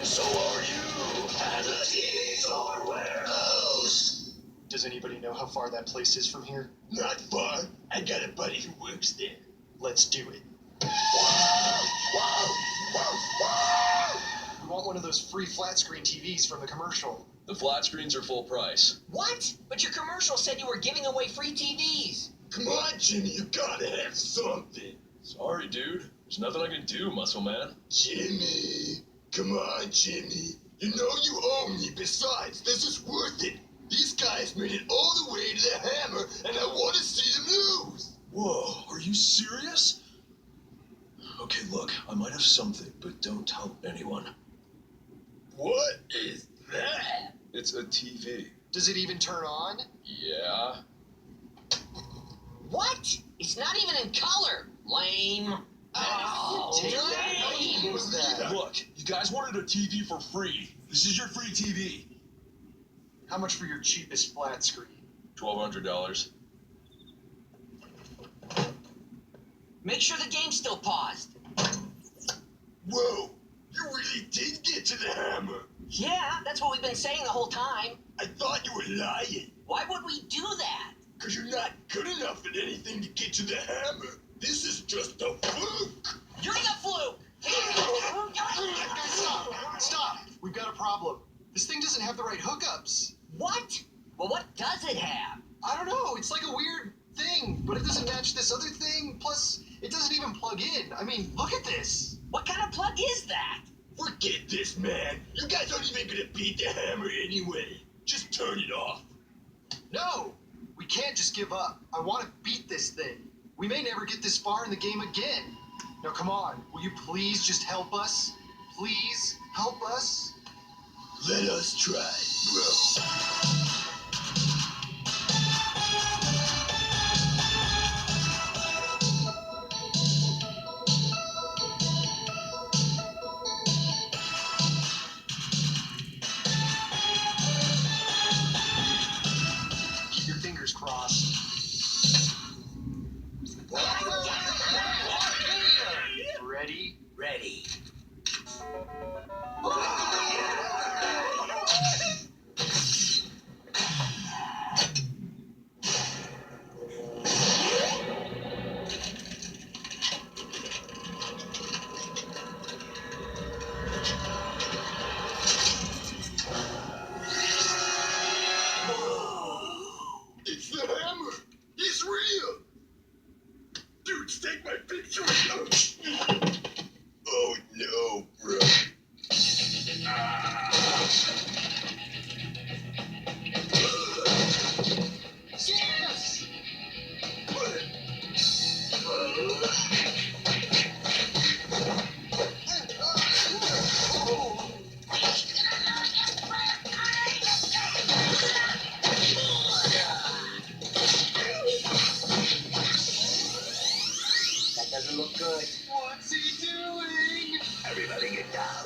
So are you at the TV store warehouse. Does anybody know how far that place is from here? Not far. I got a buddy who works there. Let's do it. We want one of those free flat screen TVs from the commercial. The flat screens are full price. What? But your commercial said you were giving away free TVs. Come on, Jimmy, you gotta have something. Sorry, dude. There's nothing I can do, muscle man. Jimmy, come on, Jimmy. You know you owe me. Besides, this is worth it. These guys made it all the way to the Hammer, and I want to see them lose. Whoa, are you serious? Okay, look, I might have something, but don't tell anyone. What is that? It's a TV. Does it even turn on? Yeah. What? It's not even in color. Lame. Oh, Take that. How lame. was that? Look, you guys wanted a TV for free. This is your free TV. How much for your cheapest flat screen? $1,200. Make sure the game's still paused. Whoa, you really did get to the Hammer. Yeah, that's what we've been saying the whole time. I thought you were lying. Why would we do that? Because you're not good enough at anything to get to the Hammer. This is just a fluke. You're the fluke. Guys, stop! We've got a problem. This thing doesn't have the right hookups. What? Well, what does it have? I don't know. It's like a weird thing, but it doesn't match this other thing. Plus, it doesn't even plug in. I mean, look at this. What kind of plug is that? Forget this, man. You guys aren't even gonna beat the Hammer anyway. Just turn it off. No, we can't just give up. I want to beat this thing. We may never get this far in the game again. Now, come on. Will you please just help us? Please help us? Let us try, bro. Keep your fingers crossed. Ready? Ready. It's the Hammer. He's real. Dudes, take my picture. Oh no, bro. Yes! That doesn't look good. What's he doing? Everybody get down.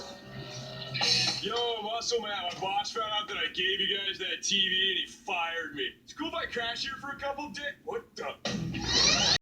Yo, muscle man, my boss found out that I gave you guys that TV and he fired me. It's cool if I crash here for a couple days. What the?